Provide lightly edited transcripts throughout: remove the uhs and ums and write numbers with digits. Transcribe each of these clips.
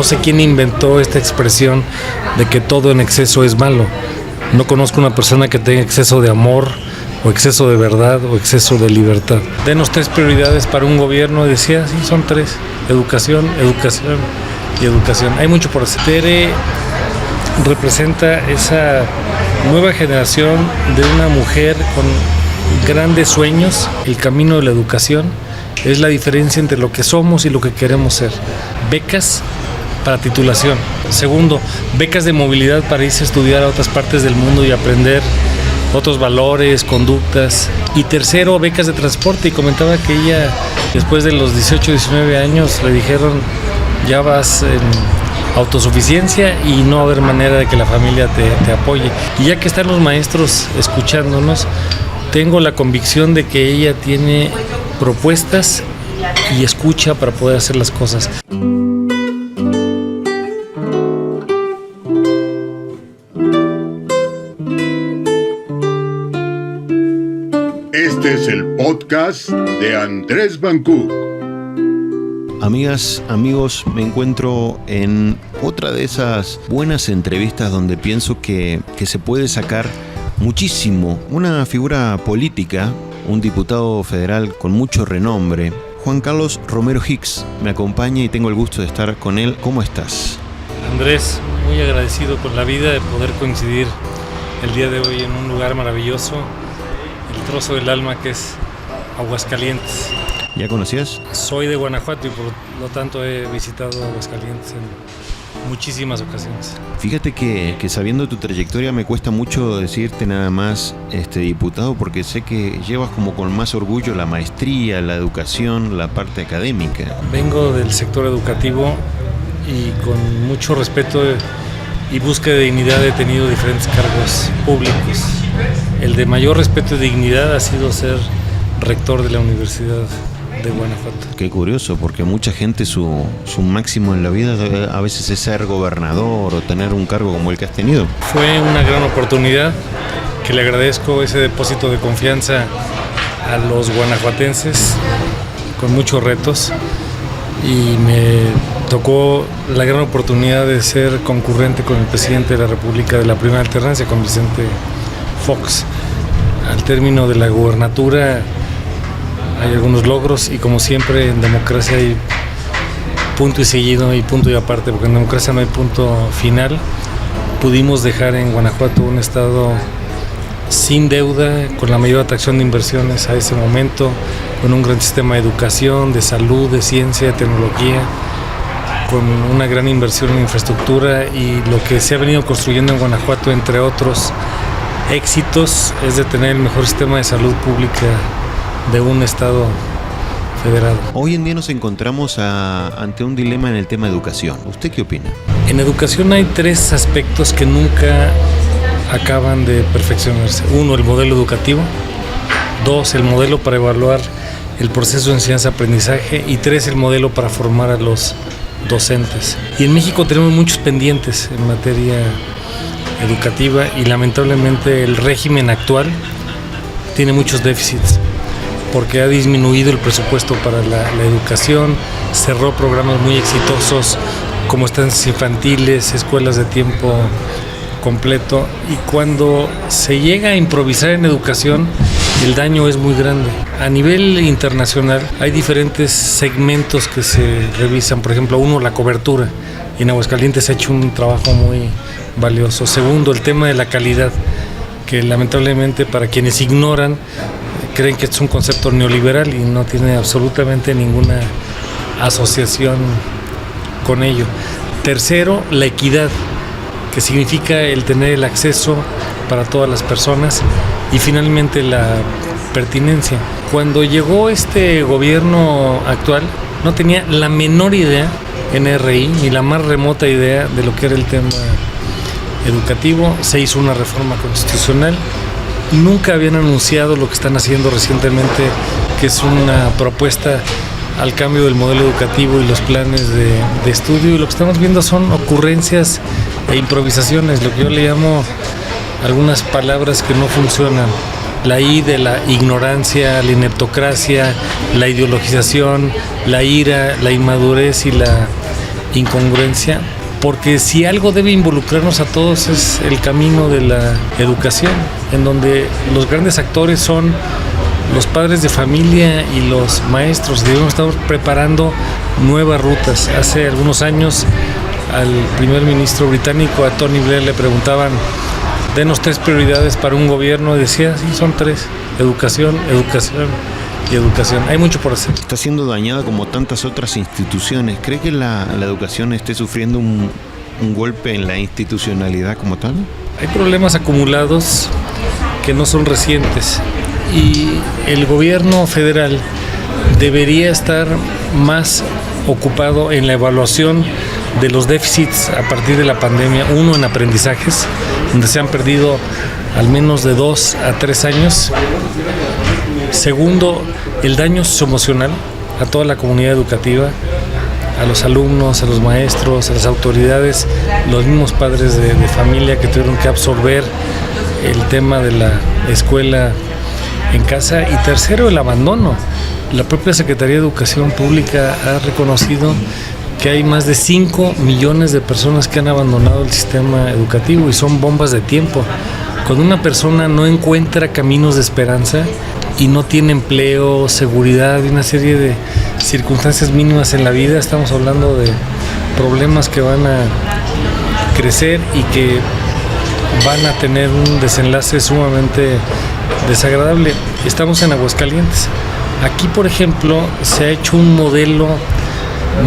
sé quién inventó esta expresión de que todo en exceso es malo. No conozco una persona que tenga exceso de amor, o exceso de verdad, o exceso de libertad. Denos 3 prioridades para un gobierno. Decía, sí, son 3. Educación, educación y educación. Hay mucho por hacer. Tere representa esa nueva generación de una mujer con grandes sueños. El camino de la educación es la diferencia entre lo que somos y lo que queremos ser. Becas para titulación. Segundo, becas de movilidad para irse a estudiar a otras partes del mundo y aprender otros valores, conductas. Y tercero, becas de transporte. Y comentaba que ella, después de los 18, 19 años, le dijeron, ya vas en autosuficiencia y no va a haber manera de que la familia te apoye. Y ya que están los maestros escuchándonos, tengo la convicción de que ella tiene propuestas y escucha para poder hacer las cosas. Este es el podcast de Andrés Bancook. Amigas, amigos, me encuentro en otra de esas buenas entrevistas donde pienso que se puede sacar muchísimo. Una figura política, un diputado federal con mucho renombre, Juan Carlos Romero Hicks, me acompaña y tengo el gusto de estar con él. ¿Cómo estás? Andrés, muy agradecido con la vida de poder coincidir el día de hoy en un lugar maravilloso, el trozo del alma que es Aguascalientes. ¿Ya conocías? Soy de Guanajuato y por lo tanto he visitado Aguascalientes en muchísimas ocasiones. Fíjate que sabiendo tu trayectoria me cuesta mucho decirte nada más diputado, porque sé que llevas como con más orgullo la maestría, la educación, la parte académica. Vengo del sector educativo y con mucho respeto y búsqueda de dignidad he tenido diferentes cargos públicos. El de mayor respeto y dignidad ha sido ser rector de la Universidad de Guanajuato. Qué curioso, porque mucha gente su máximo en la vida a veces es ser gobernador o tener un cargo como el que has tenido. Fue una gran oportunidad que le agradezco ese depósito de confianza a los guanajuatenses con muchos retos y me tocó la gran oportunidad de ser concurrente con el presidente de la República de la primera alternancia, con Vicente Fox. Al término de la gubernatura hay algunos logros y como siempre en democracia hay punto y seguido y punto y aparte, porque en democracia no hay punto final. Pudimos dejar en Guanajuato un estado sin deuda, con la mayor atracción de inversiones a ese momento, con un gran sistema de educación, de salud, de ciencia, de tecnología, con una gran inversión en infraestructura, y lo que se ha venido construyendo en Guanajuato, entre otros éxitos, es de tener el mejor sistema de salud pública de un estado federado. Hoy en día nos encontramos ante un dilema en el tema de educación. ¿Usted qué opina? En educación hay 3 aspectos que nunca acaban de perfeccionarse. 1, el modelo educativo. 2, el modelo para evaluar el proceso de enseñanza-aprendizaje. Y 3, el modelo para formar a los docentes. Y en México tenemos muchos pendientes en materia educativa y lamentablemente el régimen actual tiene muchos déficits porque ha disminuido el presupuesto para la educación, cerró programas muy exitosos como estancias infantiles, escuelas de tiempo completo, y cuando se llega a improvisar en educación el daño es muy grande. A nivel internacional hay diferentes segmentos que se revisan. Por ejemplo, 1, la cobertura, y en Aguascalientes se ha hecho un trabajo muy valioso. 2, el tema de la calidad, que lamentablemente para quienes ignoran creen que es un concepto neoliberal y no tiene absolutamente ninguna asociación con ello. 3, la equidad, que significa el tener el acceso para todas las personas. Y finalmente la pertinencia. Cuando llegó este gobierno actual no tenía la menor idea NRI ni la más remota idea de lo que era el tema educativo. Se hizo una reforma constitucional. Nunca habían anunciado lo que están haciendo recientemente, que es una propuesta al cambio del modelo educativo y los planes de estudio. Y lo que estamos viendo son ocurrencias e improvisaciones, lo que yo le llamo algunas palabras que no funcionan. La I de la ignorancia, la ineptocracia, la ideologización, la ira, la inmadurez y la incongruencia, porque si algo debe involucrarnos a todos es el camino de la educación, en donde los grandes actores son los padres de familia y los maestros. Debemos estar preparando nuevas rutas. Hace algunos años al primer ministro británico, a Tony Blair, le preguntaban: denos 3 prioridades para un gobierno, y decía: sí, son 3: educación, educación y educación. Hay mucho por hacer. Está siendo dañada como tantas otras instituciones. ¿Cree que la educación esté sufriendo un golpe en la institucionalidad como tal? Hay problemas acumulados que no son recientes, y el gobierno federal debería estar más ocupado en la evaluación de los déficits a partir de la pandemia. Uno, en aprendizajes, donde se han perdido al menos de 2 a 3 años. Segundo, el daño socioemocional a toda la comunidad educativa, a los alumnos, a los maestros, a las autoridades, los mismos padres de familia que tuvieron que absorber el tema de la escuela en casa. Y tercero, el abandono. La propia Secretaría de Educación Pública ha reconocido que hay más de 5 millones de personas que han abandonado el sistema educativo, y son bombas de tiempo. Cuando una persona no encuentra caminos de esperanza y no tiene empleo, seguridad y una serie de circunstancias mínimas en la vida, estamos hablando de problemas que van a crecer y que van a tener un desenlace sumamente desagradable. Estamos en Aguascalientes. Aquí, por ejemplo, se ha hecho un modelo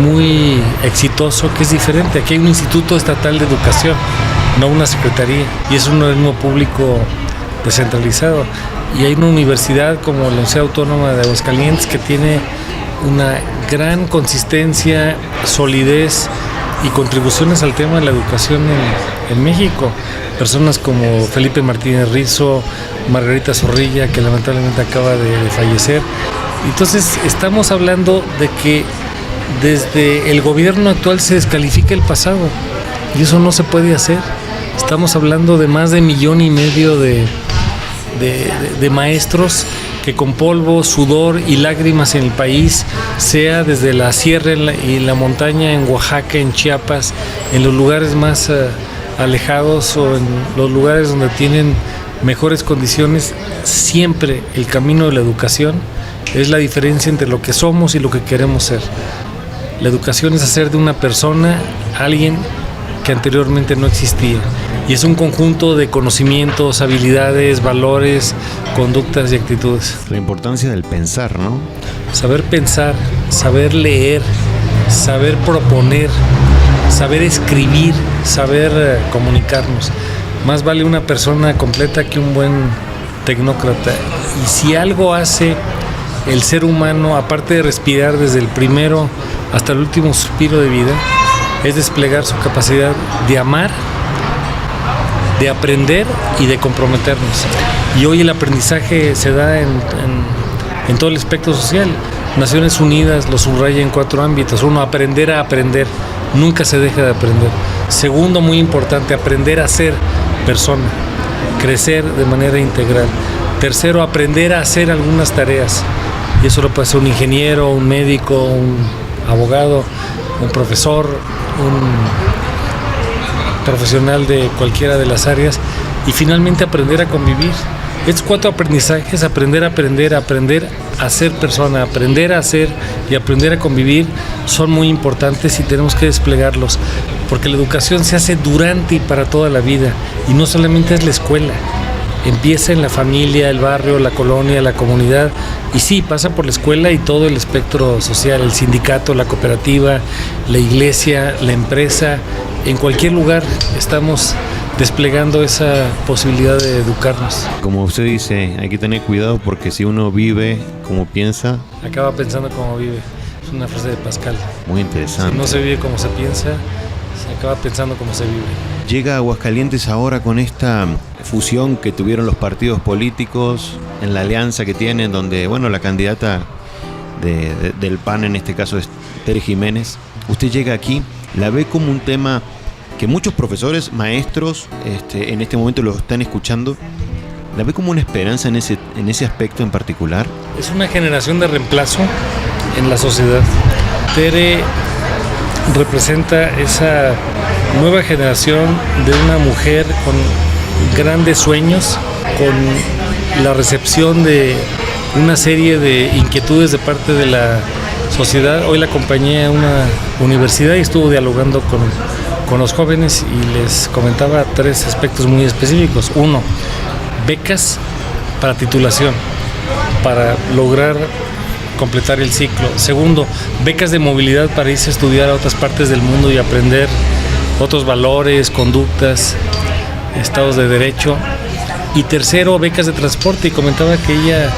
muy exitoso que es diferente. Aquí hay un Instituto Estatal de Educación, no una secretaría, y es un organismo público descentralizado. Y hay una universidad como la Universidad Autónoma de Aguascalientes que tiene una gran consistencia, solidez y contribuciones al tema de la educación en México. Personas como Felipe Martínez Rizo, Margarita Zorrilla, que lamentablemente acaba de fallecer. Entonces estamos hablando de que desde el gobierno actual se descalifica el pasado, y eso no se puede hacer. Estamos hablando de más de 1,5 millones de maestros que con polvo, sudor y lágrimas en el país, sea desde la sierra y la montaña en Oaxaca, en Chiapas, en los lugares más alejados o en los lugares donde tienen mejores condiciones, siempre el camino de la educación es la diferencia entre lo que somos y lo que queremos ser. La educación es hacer de una persona alguien que anteriormente no existía, y es un conjunto de conocimientos, habilidades, valores, conductas y actitudes. La importancia del pensar, ¿no? Saber pensar, saber leer, saber proponer, saber escribir, saber comunicarnos. Más vale una persona completa que un buen tecnócrata. Y si algo hace el ser humano, aparte de respirar desde el primero hasta el último suspiro de vida, es desplegar su capacidad de amar, de aprender y de comprometernos. Y hoy el aprendizaje se da en todo el espectro social. Naciones Unidas lo subraya en 4 ámbitos. 1, aprender a aprender. Nunca se deja de aprender. Segundo, muy importante, aprender a ser persona, crecer de manera integral. Tercero, aprender a hacer algunas tareas. Y eso lo puede hacer un ingeniero, un médico, un abogado, un profesor, un profesional de cualquiera de las áreas. Y finalmente, aprender a convivir. Estos 4 aprendizajes: aprender a aprender, aprender a ser persona, aprender a hacer y aprender a convivir, son muy importantes y tenemos que desplegarlos, porque la educación se hace durante y para toda la vida, y no solamente es la escuela. Empieza en la familia, el barrio, la colonia, la comunidad, y sí, pasa por la escuela y todo el espectro social, el sindicato, la cooperativa, la iglesia, la empresa. En cualquier lugar estamos desplegando esa posibilidad de educarnos. Como usted dice, hay que tener cuidado, porque si uno vive como piensa, acaba pensando como vive. Es una frase de Pascal. Muy interesante. Si no se vive como se piensa, se acaba pensando como se vive. Llega a Aguascalientes ahora con esta fusión que tuvieron los partidos políticos en la alianza que tienen, donde, bueno, la candidata del PAN en este caso es Tere Jiménez. Usted llega aquí, la ve como un tema que muchos profesores, maestros, en este momento lo están escuchando. ¿La ve como una esperanza en ese aspecto en particular? Es una generación de reemplazo en la sociedad. Tere representa esa nueva generación de una mujer con grandes sueños, con la recepción de una serie de inquietudes de parte de la sociedad. Hoy la acompañé a una universidad y estuvo dialogando con los jóvenes y les comentaba 3 aspectos muy específicos. 1, becas para titulación, para lograr completar el ciclo. 2, becas de movilidad para irse a estudiar a otras partes del mundo y aprender otros valores, conductas, estados de derecho. Y 3, becas de transporte. Y comentaba que ella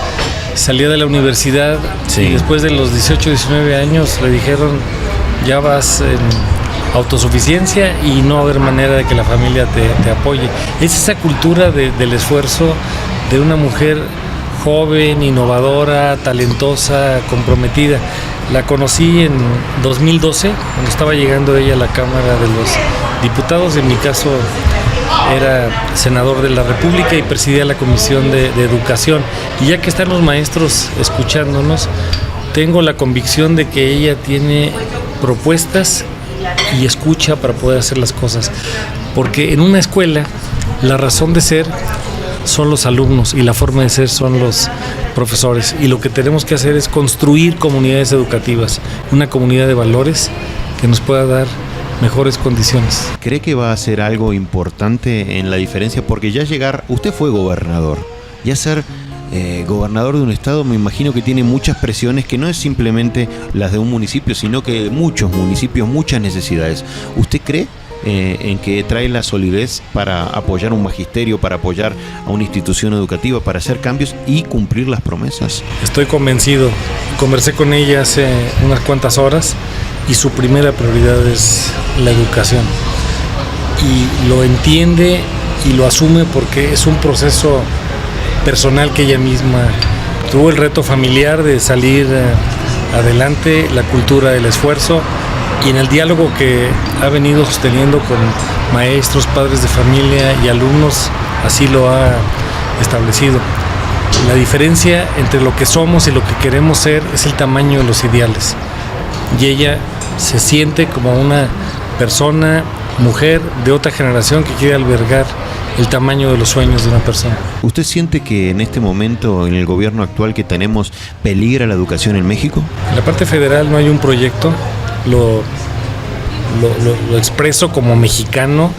salía de la universidad y después de los 18, 19 años le dijeron: ya vas en autosuficiencia y no va a haber manera de que la familia te apoye. Es esa cultura del esfuerzo de una mujer joven, innovadora, talentosa, comprometida. La conocí en 2012, cuando estaba llegando ella a la Cámara de los Diputados. En mi caso era senador de la República y presidía la Comisión de Educación. Y ya que están los maestros escuchándonos, tengo la convicción de que ella tiene propuestas y escucha para poder hacer las cosas. Porque en una escuela la razón de ser son los alumnos y la forma de ser son los profesores. Y lo que tenemos que hacer es construir comunidades educativas, una comunidad de valores que nos pueda dar mejores condiciones. ¿Cree que va a ser algo importante en la diferencia? Porque ya llegar, usted fue gobernador, ya ser gobernador de un estado, me imagino que tiene muchas presiones, que no es simplemente las de un municipio, sino que muchos municipios, muchas necesidades. ¿Usted cree en que trae la solidez para apoyar un magisterio, para apoyar a una institución educativa, para hacer cambios y cumplir las promesas? Estoy convencido. Conversé con ella hace unas cuantas horas y su primera prioridad es la educación. Y lo entiende y lo asume porque es un proceso personal que ella misma tuvo, el reto familiar de salir adelante, la cultura del esfuerzo, y en el diálogo que ha venido sosteniendo con maestros, padres de familia y alumnos, así lo ha establecido. La diferencia entre lo que somos y lo que queremos ser es el tamaño de los ideales. Y ella se siente como una persona, mujer de otra generación que quiere albergar el tamaño de los sueños de una persona. ¿Usted siente que en este momento, en el gobierno actual que tenemos, peligra la educación en México? En la parte federal no hay un proyecto. Lo expreso como mexicano,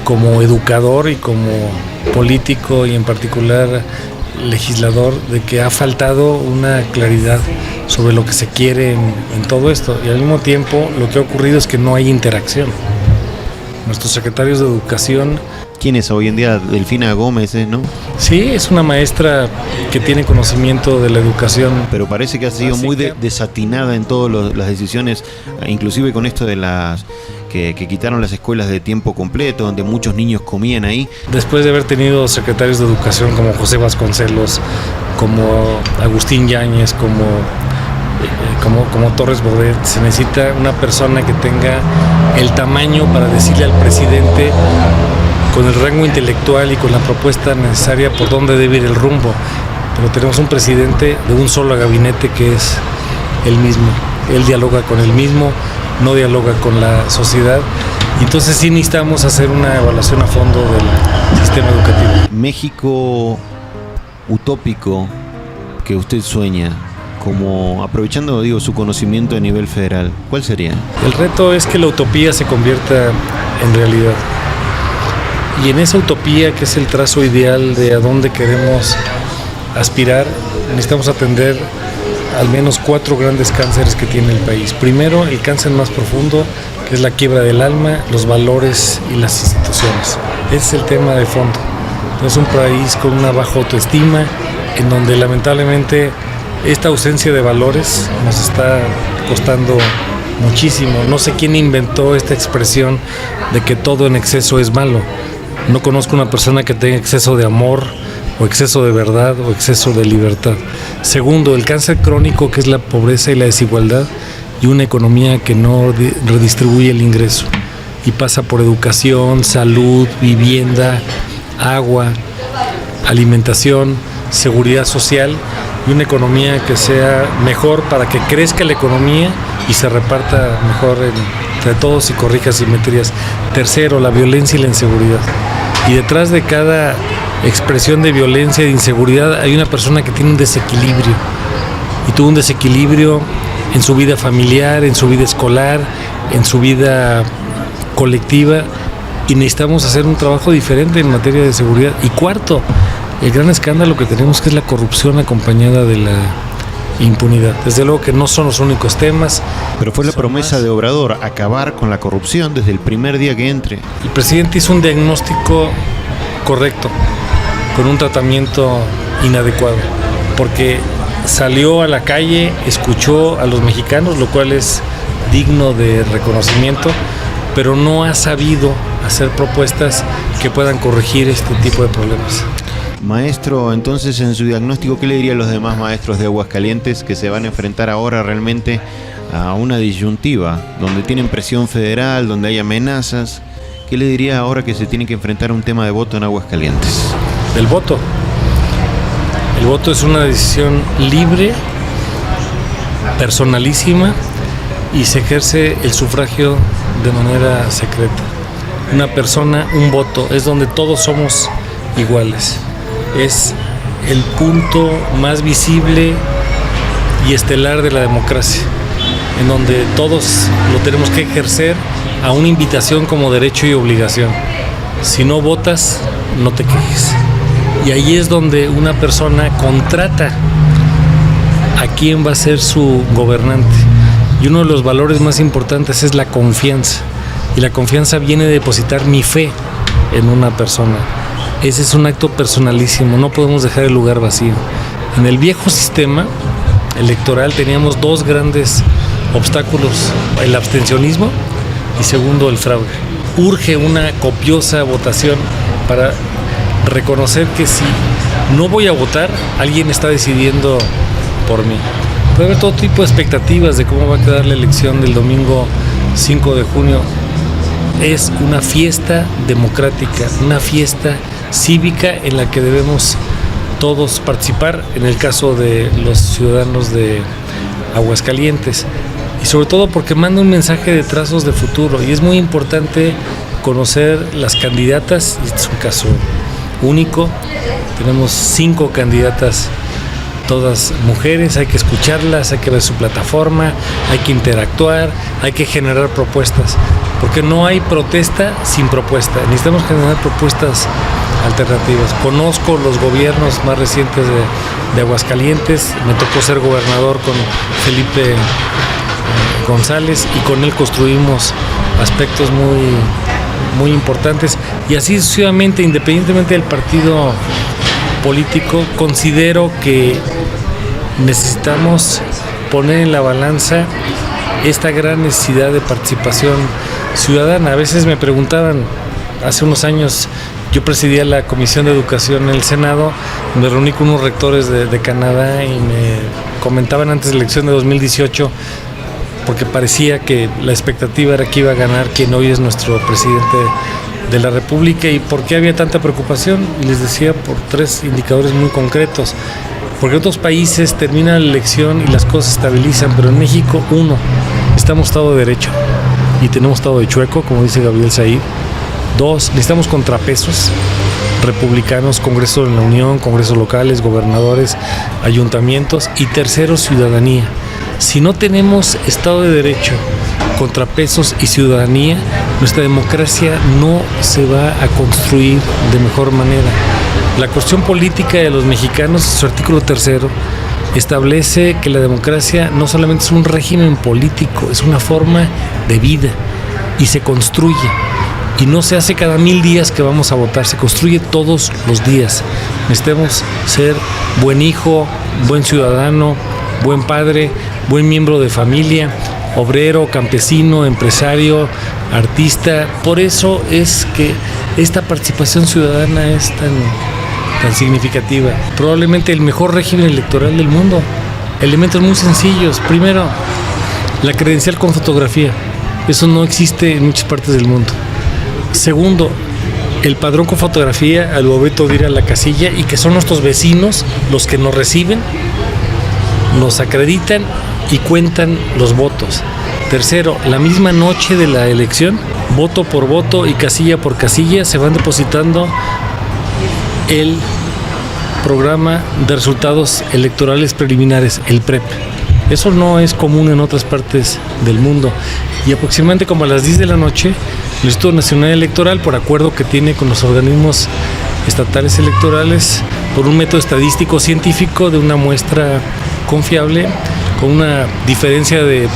como educador y como político y en particular legislador, de que ha faltado una claridad sobre lo que se quiere en todo esto, y al mismo tiempo lo que ha ocurrido es que no hay interacción. Nuestros secretarios de educación... ¿Quién es hoy en día? Delfina Gómez, ¿no? Sí, es una maestra que tiene conocimiento de la educación. Pero parece que ha sido muy desatinada en todas las decisiones, inclusive con esto de las que quitaron las escuelas de tiempo completo, donde muchos niños comían ahí. Después de haber tenido secretarios de educación como José Vasconcelos, como Agustín Yáñez, como Torres Bodet, se necesita una persona que tenga el tamaño para decirle al presidente, con el rango intelectual y con la propuesta necesaria, por dónde debe ir el rumbo. Pero tenemos un presidente de un solo gabinete que es él mismo. Él dialoga con él mismo, no dialoga con la sociedad. Y entonces sí necesitamos hacer una evaluación a fondo del sistema educativo. México utópico que usted sueña, como aprovechando, su conocimiento a nivel federal, ¿cuál sería? El reto es que la utopía se convierta en realidad. Y en esa utopía, que es el trazo ideal de a dónde queremos aspirar, necesitamos atender al menos 4 grandes cánceres que tiene el país. Primero, el cáncer más profundo, que es la quiebra del alma, los valores y las instituciones. Ese es el tema de fondo. Es un país con una baja autoestima, en donde lamentablemente esta ausencia de valores nos está costando muchísimo. No sé quién inventó esta expresión de que todo en exceso es malo. No conozco una persona que tenga exceso de amor, o exceso de verdad, o exceso de libertad. Segundo, el cáncer crónico, que es la pobreza y la desigualdad, y una economía que no redistribuye el ingreso. Y pasa por educación, salud, vivienda, agua, alimentación, seguridad social, y una economía que sea mejor para que crezca la economía y se reparta mejor entre todos y corrija asimetrías. Tercero, la violencia y la inseguridad. Y detrás de cada expresión de violencia e de inseguridad hay una persona que tiene un desequilibrio. Y tuvo un desequilibrio en su vida familiar, en su vida escolar, en su vida colectiva. Y necesitamos hacer un trabajo diferente en materia de seguridad. Y cuarto, el gran escándalo que tenemos, que es la corrupción acompañada de la impunidad. Desde luego que no son los únicos temas. Pero fue la promesa de Obrador, acabar con la corrupción desde el primer día que entre. El presidente hizo un diagnóstico correcto, con un tratamiento inadecuado, porque salió a la calle, escuchó a los mexicanos, lo cual es digno de reconocimiento, pero no ha sabido hacer propuestas que puedan corregir este tipo de problemas. Maestro, entonces en su diagnóstico, ¿qué le diría a los demás maestros de Aguascalientes que se van a enfrentar ahora realmente a una disyuntiva, donde tienen presión federal, donde hay amenazas? ¿Qué le diría ahora que se tienen que enfrentar a un tema de voto en Aguascalientes? El voto. El voto es una decisión libre, personalísima, y se ejerce el sufragio de manera secreta. Una persona, un voto, es donde todos somos iguales. Es el punto más visible y estelar de la democracia, en donde todos lo tenemos que ejercer a una invitación como derecho y obligación. Si no votas, no te quejes. Y ahí es donde una persona contrata a quién va a ser su gobernante. Y uno de los valores más importantes es la confianza. Y la confianza viene de depositar mi fe en una persona. Ese es un acto personalísimo, no podemos dejar el lugar vacío. En el viejo sistema electoral teníamos dos grandes obstáculos: el abstencionismo y segundo, el fraude. Urge una copiosa votación para reconocer que si no voy a votar, alguien está decidiendo por mí. Puede haber todo tipo de expectativas de cómo va a quedar la elección del domingo 5 de junio. Es una fiesta democrática, una fiesta cívica en la que debemos todos participar, en el caso de los ciudadanos de Aguascalientes, y sobre todo porque manda un mensaje de trazos de futuro, y es muy importante conocer las candidatas. Es un caso único, tenemos 5 candidatas, todas mujeres, hay que escucharlas, hay que ver su plataforma, hay que interactuar, hay que generar propuestas, porque no hay protesta sin propuesta. Necesitamos generar propuestas alternativas. Conozco los gobiernos más recientes de Aguascalientes, me tocó ser gobernador con Felipe González y con él construimos aspectos muy importantes, y así sucesivamente, independientemente del partido político. Considero que necesitamos poner en la balanza esta gran necesidad de participación ciudadana. A veces me preguntaban, hace unos años yo presidía la Comisión de Educación en el Senado, me reuní con unos rectores de Canadá y me comentaban antes de la elección de 2018, porque parecía que la expectativa era que iba a ganar quien hoy es nuestro presidente de la República, y por qué había tanta preocupación. Y les decía por 3 indicadores muy concretos. Porque en otros países termina la elección y las cosas se estabilizan, pero en México, 1, necesitamos Estado de Derecho y tenemos Estado de chueco, como dice Gabriel Said. 2, necesitamos contrapesos republicanos, Congreso de la Unión, congresos locales, gobernadores, ayuntamientos. Y tercero, ciudadanía. Si no tenemos Estado de Derecho, contrapesos y ciudadanía, nuestra democracia no se va a construir de mejor manera. La cuestión política de los mexicanos, su artículo 3, establece que la democracia no solamente es un régimen político, es una forma de vida, y se construye. Y no se hace cada 1000 días que vamos a votar, se construye todos los días. Necesitamos ser buen hijo, buen ciudadano, buen padre, buen miembro de familia, obrero, campesino, empresario, artista. Por eso es que esta participación ciudadana es tan significativa. Probablemente el mejor régimen electoral del mundo. Elementos muy sencillos. Primero, la credencial con fotografía. Eso no existe en muchas partes del mundo. Segundo, el padrón con fotografía al momento de ir a la casilla, y que son nuestros vecinos los que nos reciben, nos acreditan y cuentan los votos. Tercero, la misma noche de la elección, voto por voto y casilla por casilla, se van depositando el programa de resultados electorales preliminares, el PREP. Eso no es común en otras partes del mundo. Y aproximadamente como a las 10 de la noche, el Instituto Nacional Electoral, por acuerdo que tiene con los organismos estatales electorales, por un método estadístico científico de una muestra confiable, con una diferencia de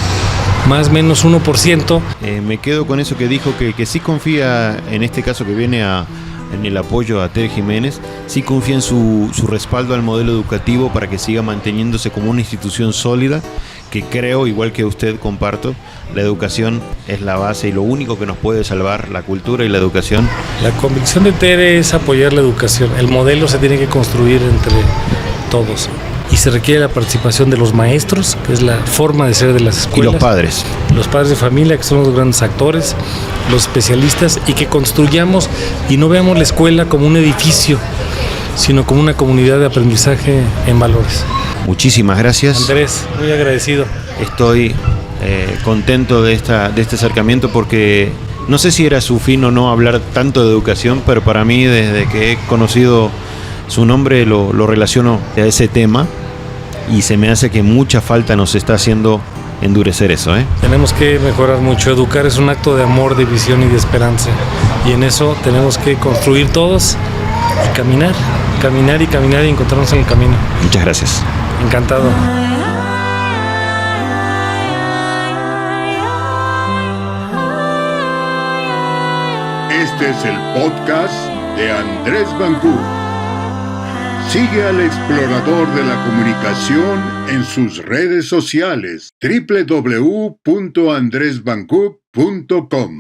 más o menos 1%. Me quedo con eso que dijo, que sí confía, en este caso que viene en el apoyo a Tere Jiménez, sí confía en su respaldo al modelo educativo para que siga manteniéndose como una institución sólida, que creo, igual que usted, comparto, la educación es la base y lo único que nos puede salvar, la cultura y la educación. La convicción de Tere es apoyar la educación. El modelo se tiene que construir entre todos. Y se requiere la participación de los maestros, que es la forma de ser de las escuelas. Y los padres. Los padres de familia, que son los grandes actores, los especialistas, y que construyamos y no veamos la escuela como un edificio, sino como una comunidad de aprendizaje en valores. Muchísimas gracias. Andrés, muy agradecido. Estoy contento de este acercamiento porque no sé si era su fin o no hablar tanto de educación, pero para mí, desde que he conocido su nombre, lo relaciono a ese tema y se me hace que mucha falta nos está haciendo endurecer eso. Tenemos que mejorar mucho. Educar es un acto de amor, de visión y de esperanza. Y en eso tenemos que construir todos y caminar y encontrarnos en el camino. Muchas gracias. Encantado. Este es el podcast de Andrés Bancú. Sigue al explorador de la comunicación en sus redes sociales www.andresbancú.com.